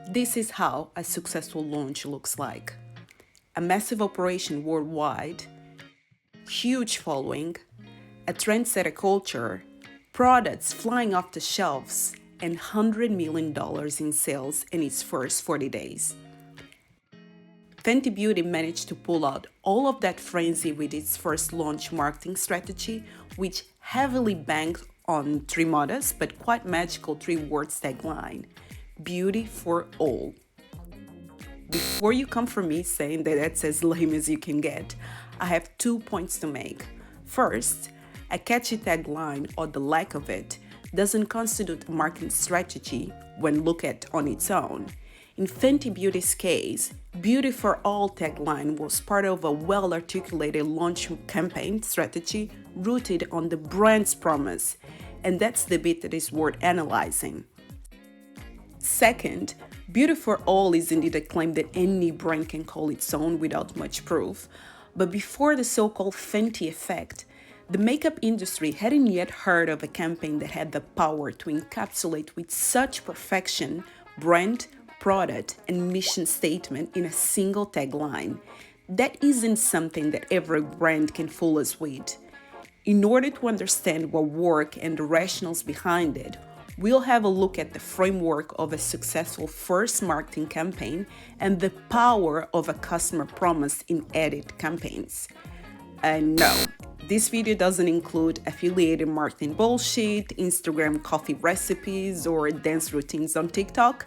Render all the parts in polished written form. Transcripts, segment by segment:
This is how a successful launch looks like. A massive operation worldwide, huge following, a trendsetter culture, products flying off the shelves, and $100 million in sales in its first 40 days. Fenty Beauty managed to pull out all of that frenzy with its first launch marketing strategy, which heavily banked on three modest but quite magical three words tagline: beauty for all. Before you come for me saying that that's as lame as you can get, I have 2 points to make. First, a catchy tagline, or the lack of it, doesn't constitute a marketing strategy when looked at on its own. In Fenty Beauty's case, Beauty for All tagline was part of a well-articulated launch campaign strategy rooted on the brand's promise, and that's the bit that is worth analyzing. Second, Beauty for All is indeed a claim that any brand can call its own without much proof. But before the so-called Fenty effect, the makeup industry hadn't yet heard of a campaign that had the power to encapsulate with such perfection brand, product, and mission statement in a single tagline. That isn't something that every brand can fool us with. In order to understand what worked and the rationales behind it, we'll have a look at the framework of a successful first marketing campaign and the power of a customer promise in edit campaigns. And no, this video doesn't include affiliated marketing bullshit, Instagram coffee recipes, or dance routines on TikTok.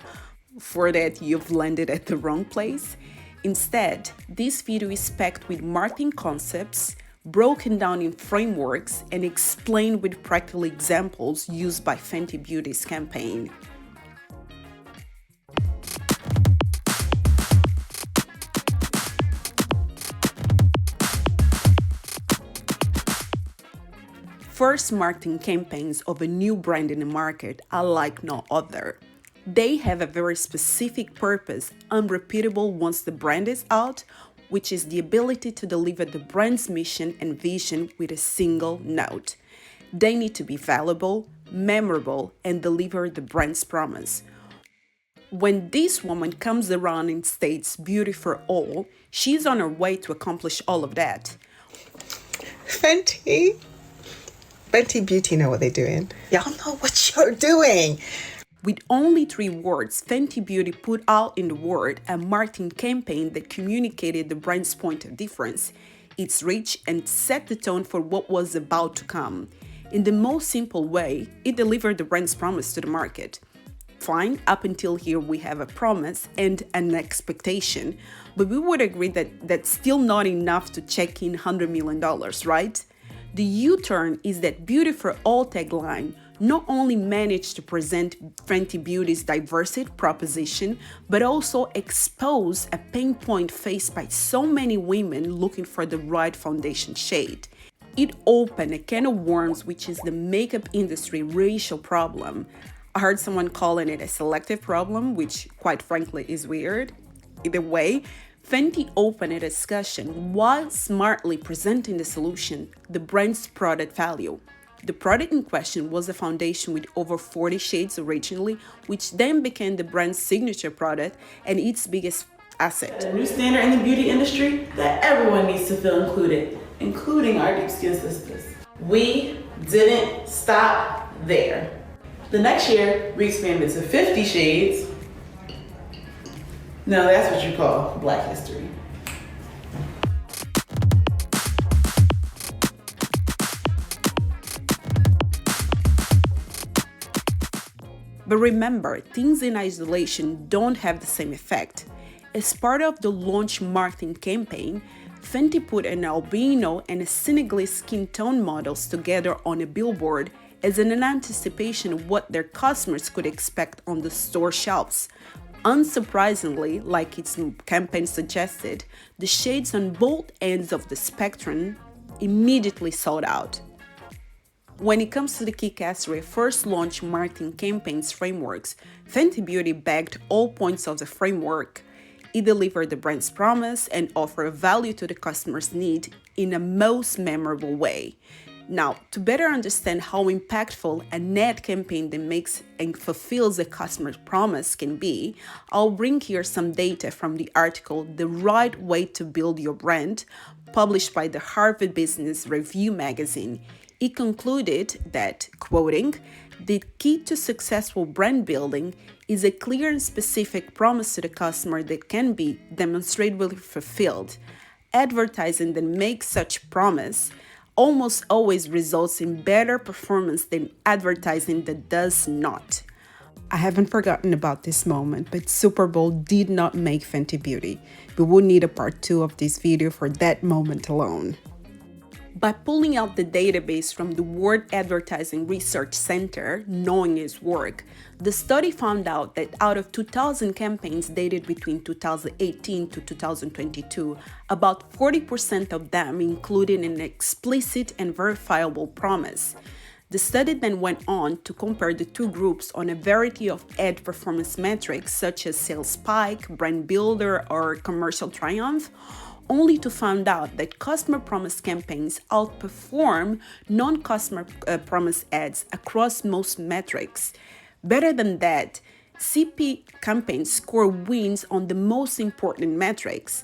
For that, you've landed at the wrong place. Instead, this video is packed with marketing concepts, broken down in frameworks, and explained with practical examples used by Fenty Beauty's campaign. First marketing campaigns of a new brand in the market are like no other. They have a very specific purpose, unrepeatable once the brand is out, which is the ability to deliver the brand's mission and vision with a single note. They need to be valuable, memorable, and deliver the brand's promise. When this woman comes around and states beauty for all, she's on her way to accomplish all of that. Fenty Beauty know what they're doing. Y'all know what you're doing. With only 3 words, Fenty Beauty put out in the world a marketing campaign that communicated the brand's point of difference, its reach, and set the tone for what was about to come. In the most simple way, it delivered the brand's promise to the market. Fine, up until here we have a promise and an expectation, but we would agree that that's still not enough to check in $100 million, right? The U-turn is that Beauty for All tagline not only managed to present Fenty Beauty's diversity proposition, but also expose a pain point faced by so many women looking for the right foundation shade. It opened a can of worms, which is the makeup industry racial problem. I heard someone calling it a selective problem, which quite frankly is weird. Either way, Fenty opened a discussion while smartly presenting the solution, the brand's product value. The product in question was a foundation with over 40 shades originally, which then became the brand's signature product and its biggest asset. A new standard in the beauty industry that everyone needs to feel included, including our deep skin sisters. We didn't stop there. The next year, we expanded to 50 shades. No, that's what you call Black history. But remember, things in isolation don't have the same effect. As part of the launch marketing campaign, Fenty put an albino and a Senegalese skin tone models together on a billboard as an anticipation of what their customers could expect on the store shelves. Unsurprisingly, like its campaign suggested, the shades on both ends of the spectrum immediately sold out. When it comes to the Kikassery first launch marketing campaigns frameworks, Fenty Beauty bagged all points of the framework. It delivered the brand's promise and offered value to the customer's need in a most memorable way. Now, to better understand how impactful an ad campaign that makes and fulfills a customer promise can be, I'll bring here some data from the article The Right Way to Build Your Brand, published by the Harvard Business Review magazine. It concluded that, quoting, "The key to successful brand building is a clear and specific promise to the customer that can be demonstrably fulfilled. Advertising that makes such promise almost always results in better performance than advertising that does not." I haven't forgotten about this moment, but Super Bowl did not make Fenty Beauty. We would need a part 2 of this video for that moment alone. By pulling out the database from the World Advertising Research Center, knowing its work, the study found out that out of 2,000 campaigns dated between 2018 to 2022, about 40% of them included an explicit and verifiable promise. The study then went on to compare the two groups on a variety of ad performance metrics such as sales spike, brand builder, or commercial triumph, only to find out that customer promise campaigns outperform non-customer promise ads across most metrics. Better than that, CP campaigns score wins on the most important metrics.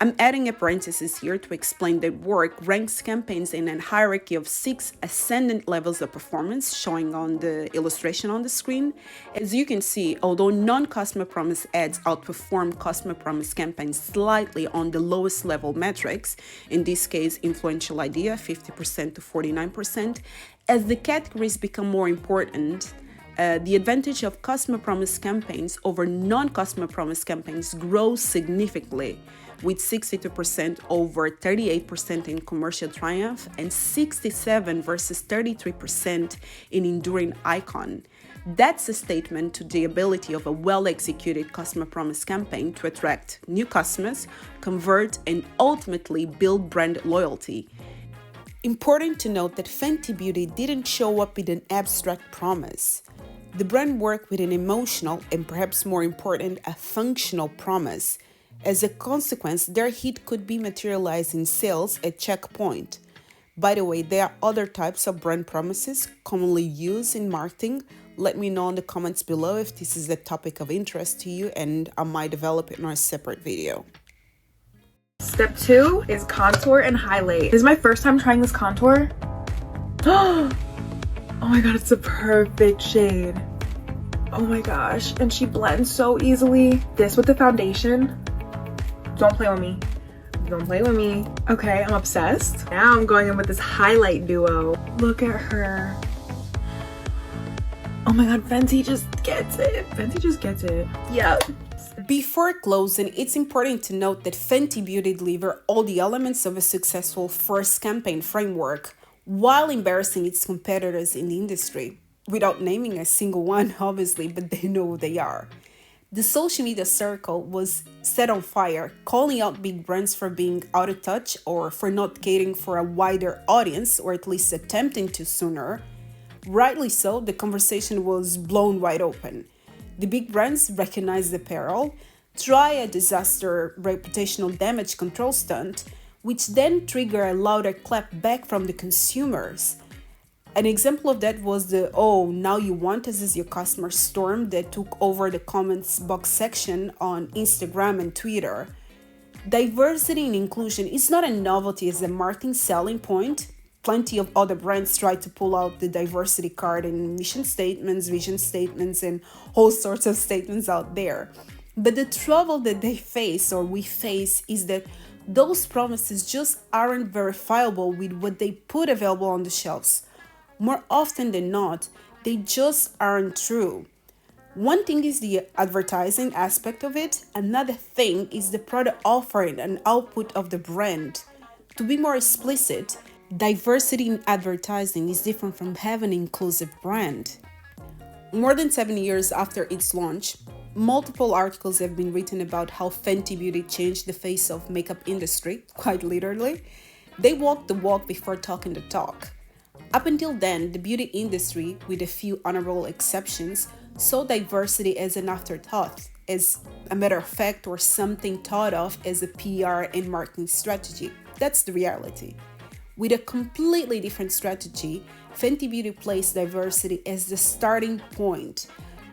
I'm adding a parenthesis here to explain that work ranks campaigns in a hierarchy of 6 ascendant levels of performance, showing on the illustration on the screen. As you can see, although non-customer promise ads outperform customer promise campaigns slightly on the lowest level metrics, in this case, influential idea, 50% to 49%, as the categories become more important, the advantage of customer promise campaigns over non-customer promise campaigns grows significantly, with 62% over 38% in commercial triumph and 67 versus 33% in enduring icon. That's a statement to the ability of a well-executed customer promise campaign to attract new customers, convert, and ultimately build brand loyalty. Important to note that Fenty Beauty didn't show up with an abstract promise. The brand worked with an emotional and, perhaps more important, a functional promise. As a consequence, their hit could be materialized in sales at checkpoint. By the way, there are other types of brand promises commonly used in marketing. Let me know in the comments below if this is a topic of interest to you, and I might develop it in a separate video. Step 2 is contour and highlight. This is my first time trying this contour. Oh my god, it's a perfect shade. Oh my gosh, and she blends so easily. This with the foundation. Don't play with me. Don't play with me. Okay, I'm obsessed. Now I'm going in with this highlight duo. Look at her. Oh my god, Fenty just gets it. Fenty just gets it. Yep. Before closing, it's important to note that Fenty Beauty delivered all the elements of a successful first campaign framework while embarrassing its competitors in the industry. Without naming a single one, obviously, but they know who they are. The social media circle was set on fire, calling out big brands for being out of touch or for not catering for a wider audience, or at least attempting to sooner. Rightly so, the conversation was blown wide open. The big brands recognized the peril, try a disaster reputational damage control stunt, which then triggered a louder clap back from the consumers. An example of that was the "oh, now you want us as your customer" storm that took over the comments box section on Instagram and Twitter. Diversity and inclusion is not a novelty as a marketing selling point. Plenty of other brands try to pull out the diversity card in mission statements, vision statements, and all sorts of statements out there. But the trouble that they face, or we face, is that those promises just aren't verifiable with what they put available on the shelves. More often than not, they just aren't true. One thing is the advertising aspect of it, another thing is the product offering and output of the brand. To be more explicit, diversity in advertising is different from having an inclusive brand. More than 7 years after its launch, multiple articles have been written about how Fenty Beauty changed the face of makeup industry, quite literally. They walked the walk before talking the talk. Up until then, the beauty industry, with a few honorable exceptions, saw diversity as an afterthought, as a matter of fact, or something thought of as a PR and marketing strategy. That's the reality. With a completely different strategy, Fenty Beauty placed diversity as the starting point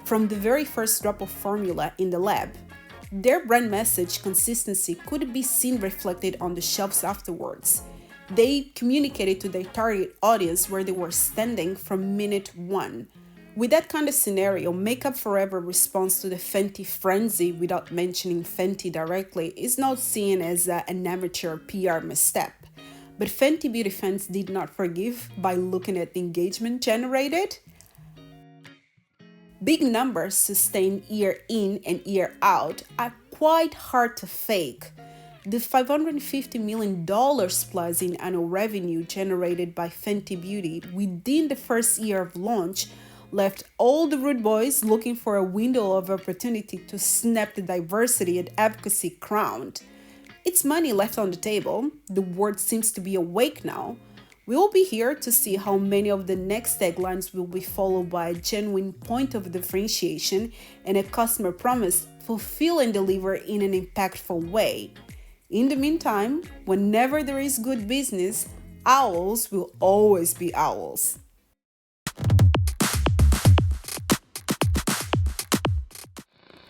from the very first drop of formula in the lab. Their brand message consistency could be seen reflected on the shelves afterwards. They communicated to their target audience where they were standing from minute one. With that kind of scenario, Makeup Forever responds to the Fenty frenzy without mentioning Fenty directly is not seen as an amateur PR misstep. But Fenty Beauty fans did not forgive by looking at the engagement generated. Big numbers sustained year in and year out are quite hard to fake. The $550 million plus in annual revenue generated by Fenty Beauty within the first year of launch left all the rude boys looking for a window of opportunity to snap the diversity and advocacy crown. It's money left on the table. The world seems to be awake now. We will be here to see how many of the next taglines will be followed by a genuine point of differentiation and a customer promise fulfill and deliver in an impactful way. In the meantime, whenever there is good business, owls will always be owls.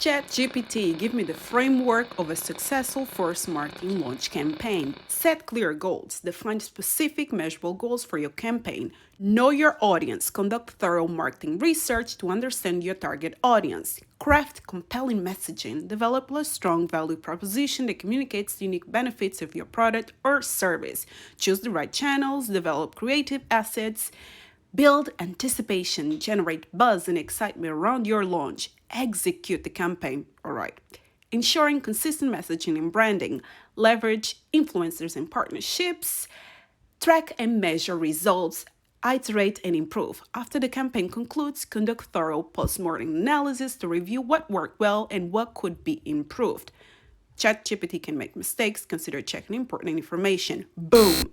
ChatGPT, give me the framework of a successful first marketing launch campaign. Set clear goals. Define specific measurable goals for your campaign. Know your audience. Conduct thorough marketing research to understand your target audience. Craft compelling messaging. Develop a strong value proposition that communicates the unique benefits of your product or service. Choose the right channels. Develop creative assets. Build anticipation, generate buzz and excitement around your launch. Execute the campaign. All right. Ensuring consistent messaging and branding. Leverage influencers and partnerships. Track and measure results. Iterate and improve. After the campaign concludes, conduct thorough post-mortem analysis to review what worked well and what could be improved. ChatGPT can make mistakes. Consider checking important information. Boom!